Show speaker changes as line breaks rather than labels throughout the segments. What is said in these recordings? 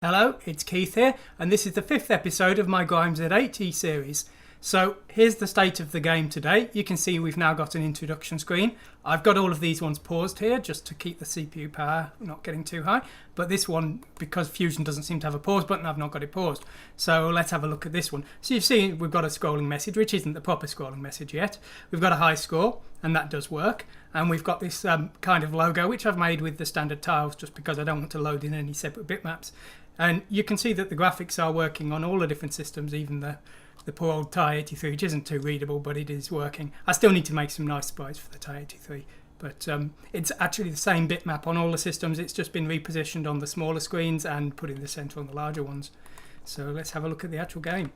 Hello, it's Keith here, and this is the 5th episode of my Grime Z80 series. So here's the state of the game today. You can see we've now got an introduction screen. I've got all of these ones paused here just to keep the CPU power not getting too high. But this one, because Fusion doesn't seem to have a pause button, I've not got it paused. So let's have a look at this one. So you've seen we've got a scrolling message, which isn't the proper scrolling message yet. We've got a high score, and that does work. And we've got this kind of logo, which I've made with the standard tiles just because I don't want to load in any separate bitmaps. And you can see that the graphics are working on all the different systems, even the poor old TI-83, which isn't too readable, but it is working. I still need to make some nice sprites for the TI-83, but it's actually the same bitmap on all the systems. It's just been repositioned on the smaller screens and put in the center on the larger ones. So let's have a look at the actual game.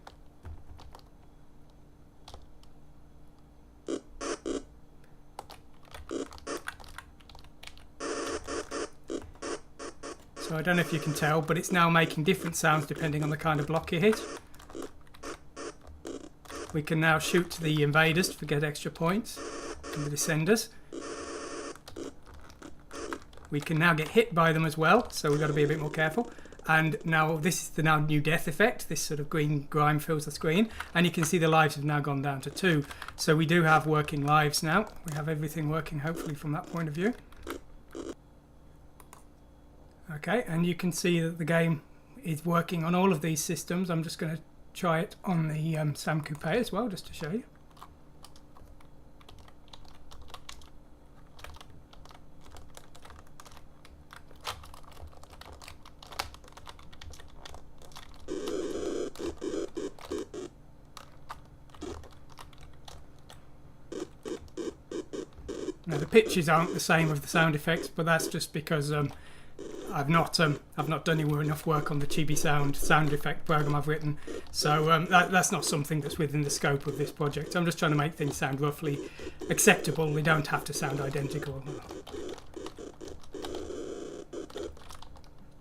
So I don't know if you can tell, but it's now making different sounds depending on the kind of block you hit. We can now shoot the invaders to get extra points, and the descenders. We can now get hit by them as well, so we've got to be a bit more careful. And now this is the new death effect. This sort of green grime fills the screen, and you can see the lives have now gone down to 2. So we do have working lives now. We have everything working, hopefully, from that point of view. Okay, and you can see that the game is working on all of these systems. I'm just going to try it on the Sam Coupe as well, just to show you. Now the pitches aren't the same with the sound effects, but that's just because I've not done enough work on the Chibi sound effect program I've written, so that's not something that's within the scope of this project. I'm just trying to make things sound roughly acceptable. They don't have to sound identical.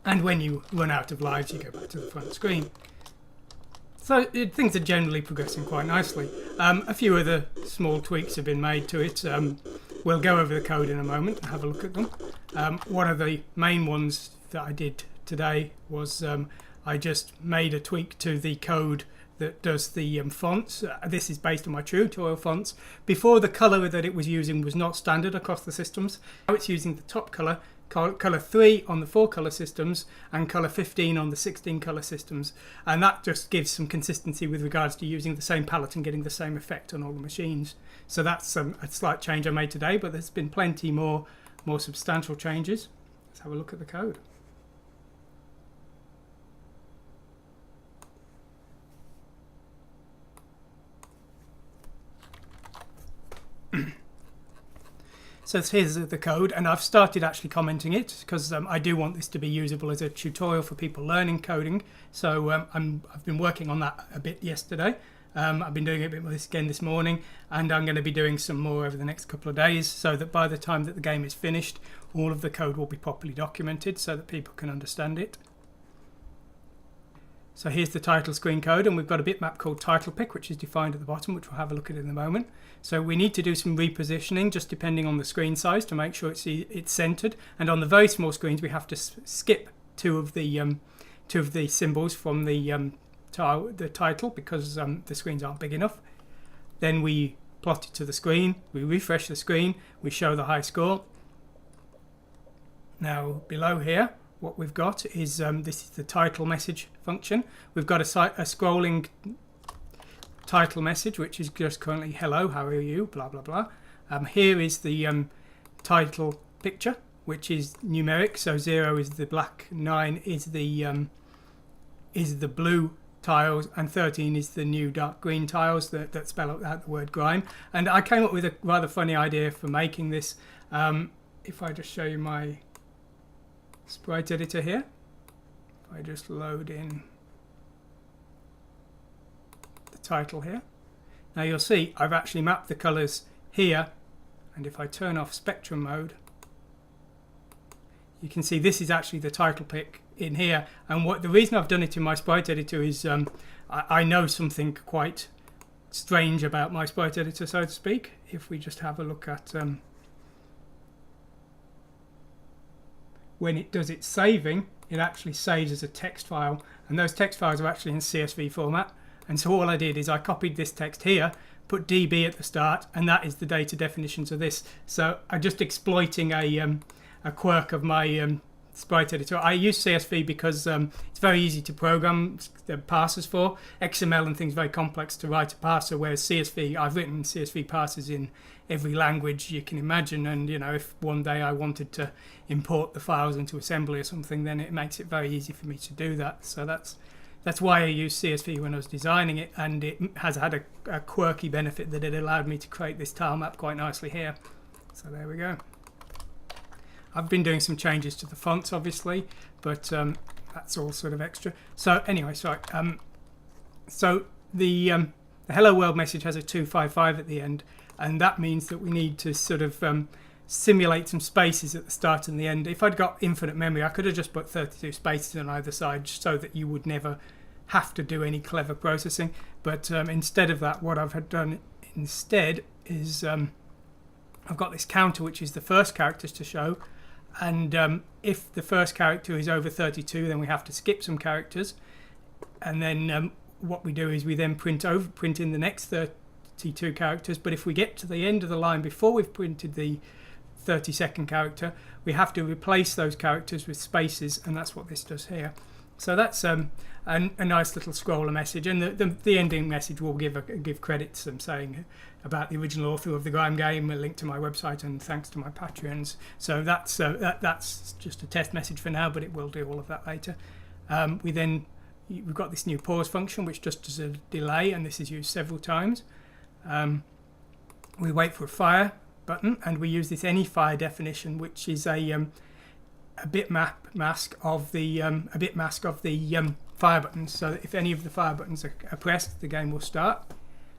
And when you run out of lives, you go back to the front screen. So things are generally progressing quite nicely. A few other small tweaks have been made to it. We'll go over the code in a moment and have a look at them. One of the main ones that I did today was I just made a tweak to the code that does the fonts. This is based on my tutorial fonts. Before, the colour that it was using was not standard across the systems. Now it's using the top colour, colour 3 on the 4 colour systems and colour 15 on the 16 colour systems, and that just gives some consistency with regards to using the same palette and getting the same effect on all the machines. So that's a slight change I made today, but there's been plenty more substantial changes. Let's have a look at the code. So here's the code, and I've started actually commenting it because I do want this to be usable as a tutorial for people learning coding. So I've been working on that a bit yesterday. I've been doing it a bit more again this morning, and I'm going to be doing some more over the next couple of days, so that by the time that the game is finished, all of the code will be properly documented so that people can understand it. So here's the title screen code, and we've got a bitmap called title pick, which is defined at the bottom, which we'll have a look at in a moment. So we need to do some repositioning just depending on the screen size to make sure it's centered. And on the very small screens, we have to skip two of the symbols from the title because the screens aren't big enough. Then we plot it to the screen, we refresh the screen, we show the high score. Now below here, what we've got is this is the title message function. We've got a scrolling title message, which is just currently hello, how are you, blah blah blah. Here is the title picture, which is numeric, so 0 is the black, 9 is the blue tiles, and 13 is the new dark green tiles that spell out the word grime. And I came up with a rather funny idea for making this. If I just show you my sprite editor here, if I just load in the title here, now you'll see I've actually mapped the colours here, and if I turn off spectrum mode, you can see this is actually the title pick in here. And the reason I've done it in my sprite editor is I know something quite strange about my sprite editor, so to speak. If we just have a look at when it does its saving, it actually saves as a text file, and those text files are actually in CSV format. And so all I did is I copied this text here, put DB at the start, and that is the data definitions of this. So I'm just exploiting a quirk of my sprite editor. I use CSV because it's very easy to program the parsers for. XML and things very complex to write a parser, whereas CSV, I've written CSV parsers in every language you can imagine, and you know, if one day I wanted to import the files into assembly or something, then it makes it very easy for me to do that. So that's why I used CSV when I was designing it, and it has had a quirky benefit that it allowed me to create this tile map quite nicely here. So there we go. I've been doing some changes to the fonts, obviously, but that's all sort of extra. So anyway, sorry. So the hello world message has a 255 at the end, and that means that we need to sort of simulate some spaces at the start and the end. If I'd got infinite memory, I could have just put 32 spaces on either side so that you would never have to do any clever processing. But instead of that, what I've done instead is I've got this counter, which is the first characters to show. And if the first character is over 32, then we have to skip some characters. And then what we do is we then print in the next 32 characters. But if we get to the end of the line before we've printed the 32nd character, we have to replace those characters with spaces, and that's what this does here. So that's a nice little scroller message, and the ending message will give credit to them, saying about the original author of the Grime game, a link to my website, and thanks to my Patreons. So that's just a test message for now, but it will do all of that later. We've got this new pause function, which just does a delay, and this is used several times. We wait for a fire button, and we use this any fire definition, which is a bitmap mask of the fire buttons, so that if any of the fire buttons are pressed, the game will start.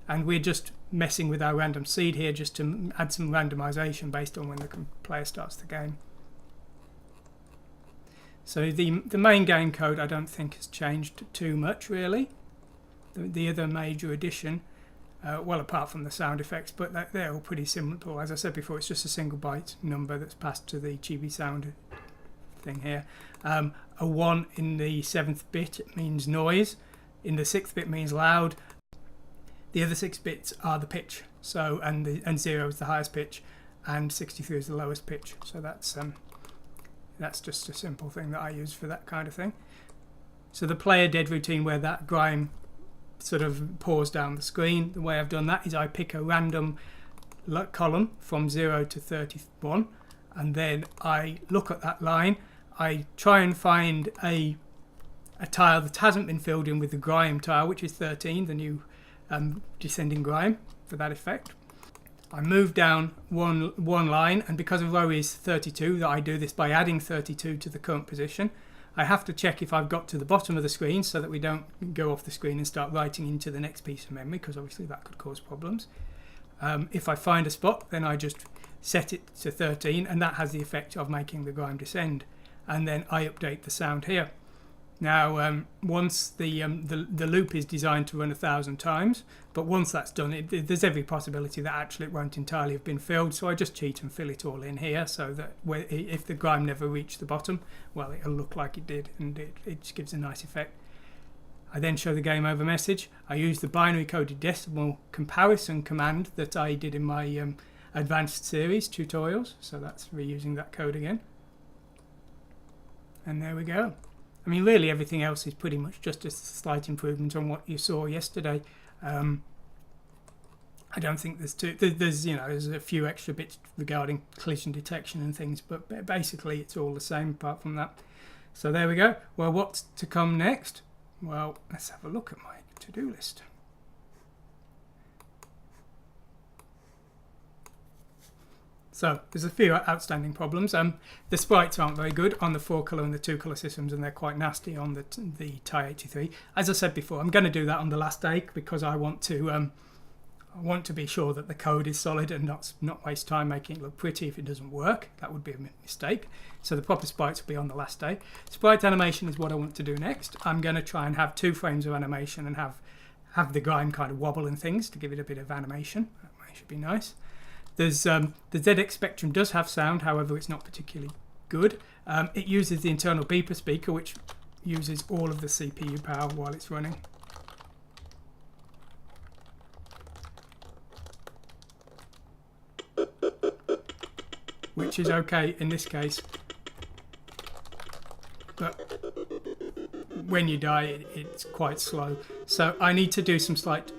And we're just messing with our random seed here just to add some randomization based on when the player starts the game. So the main game code I don't think has changed too much really. The other major addition, well, apart from the sound effects, but they're all pretty simple. As I said before, it's just a single byte number that's passed to the chibi sound thing here. A 1 in the 7th bit means noise, in the 6th bit means loud. The other 6 bits are the pitch, so and 0 is the highest pitch, and 63 is the lowest pitch. So that's just a simple thing that I use for that kind of thing. So the player dead routine, where that grime sort of pours down the screen, the way I've done that is I pick a random column from 0 to 31, and then I look at that line. I try and find a tile that hasn't been filled in with the grime tile, which is 13, the new descending grime for that effect. I move down one line, and because a row is 32, that I do this by adding 32 to the current position. I have to check if I've got to the bottom of the screen so that we don't go off the screen and start writing into the next piece of memory, because obviously that could cause problems. If I find a spot, then I just set it to 13, and that has the effect of making the grime descend. And then I update the sound here. Now, once the loop is designed to run 1,000 times, but once that's done, there's every possibility that actually it won't entirely have been filled, so I just cheat and fill it all in here, so that if the grime never reached the bottom, well, it'll look like it did, and it just gives a nice effect. I then show the game over message. I use the binary coded decimal comparison command that I did in my advanced series tutorials, so that's reusing that code again. And there we go. I mean, really everything else is pretty much just a slight improvement on what you saw yesterday. I don't think there's a few extra bits regarding collision detection and things, but basically it's all the same apart from that. So there we go. Well, what's to come next? Well, let's have a look at my to-do list. So there's a few outstanding problems. The sprites aren't very good on the 4-color and the 2-color systems, and they're quite nasty on the Ti-83. As I said before, I'm going to do that on the last day because I want to be sure that the code is solid and not waste time making it look pretty if it doesn't work. That would be a mistake. So the proper sprites will be on the last day. Sprite animation is what I want to do next. I'm going to try and have 2 frames of animation and have the grime kind of wobble and things to give it a bit of animation. That should be nice. There's the ZX Spectrum does have sound, however it's not particularly good, It uses the internal beeper speaker, which uses all of the CPU power while it's running. Which is okay in this case, but when you die it's quite slow. So I need to do some slight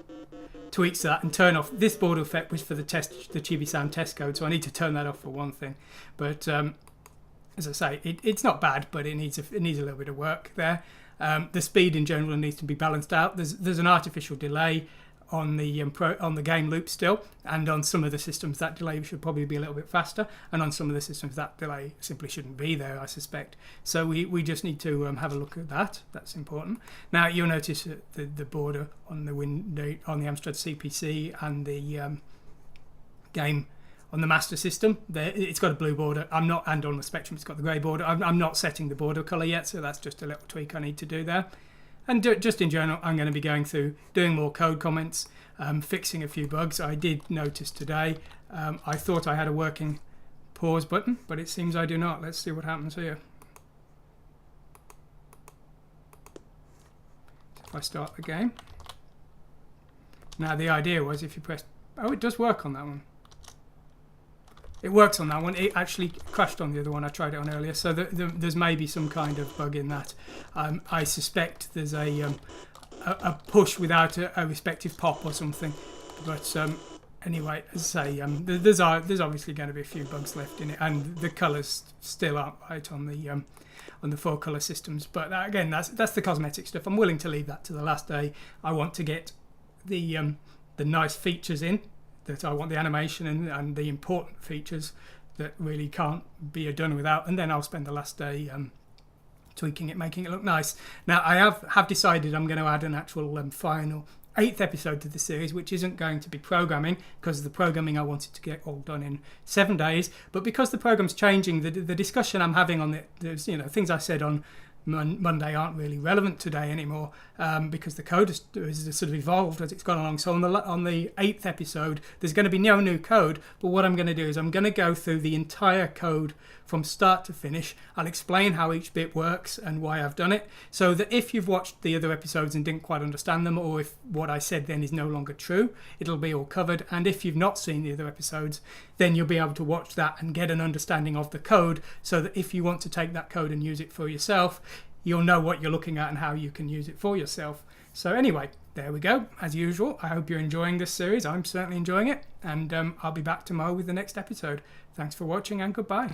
tweaks to that and turn off this border effect, which for the Chibi Sound test code, so I need to turn that off for one thing. But as I say, it's not bad, but it needs a little bit of work there. The speed in general needs to be balanced out. There's an artificial delay on the game loop still, and on some of the systems that delay should probably be a little bit faster, and on some of the systems that delay simply shouldn't be there, I suspect. So we just need to have a look at that. That's important. Now you'll notice that the border on the window on the Amstrad CPC and the game on the master system, it's got a blue border. And on the Spectrum it's got the grey border. I'm not setting the border colour yet, so that's just a little tweak I need to do there. And just in general, I'm going to be going through, doing more code comments, fixing a few bugs. I did notice today, I thought I had a working pause button, but it seems I do not. Let's see what happens here. If I start the game. Now the idea was if you press... Oh, it does work on that one. It works on that one. It actually crashed on the other one. I tried it on earlier, so there's maybe some kind of bug in that. I suspect there's a push without a respective pop or something. But anyway, as I say, there's obviously going to be a few bugs left in it, and the colours still aren't right on the 4-colour systems. But again, that's the cosmetic stuff. I'm willing to leave that to the last day. I want to get the nice features in. That I want the animation and the important features that really can't be done without, and then I'll spend the last day tweaking it, making it look nice. Now I have decided I'm going to add an actual final 8th episode to the series, which isn't going to be programming, because the programming I wanted to get all done in 7 days, but because the program's changing, the discussion I'm having on the things I said on Monday aren't really relevant today anymore, because the code has sort of evolved as it's gone along. So on the 8th episode there's going to be no new code, but what I'm going to do is I'm going to go through the entire code from start to finish. I'll explain how each bit works and why I've done it, so that if you've watched the other episodes and didn't quite understand them, or if what I said then is no longer true, it'll be all covered. And if you've not seen the other episodes, then you'll be able to watch that and get an understanding of the code, so that if you want to take that code and use it for yourself, you'll know what you're looking at and how you can use it for yourself. So anyway, there we go. As usual, I hope you're enjoying this series. I'm certainly enjoying it, and I'll be back tomorrow with the next episode. Thanks for watching, and goodbye.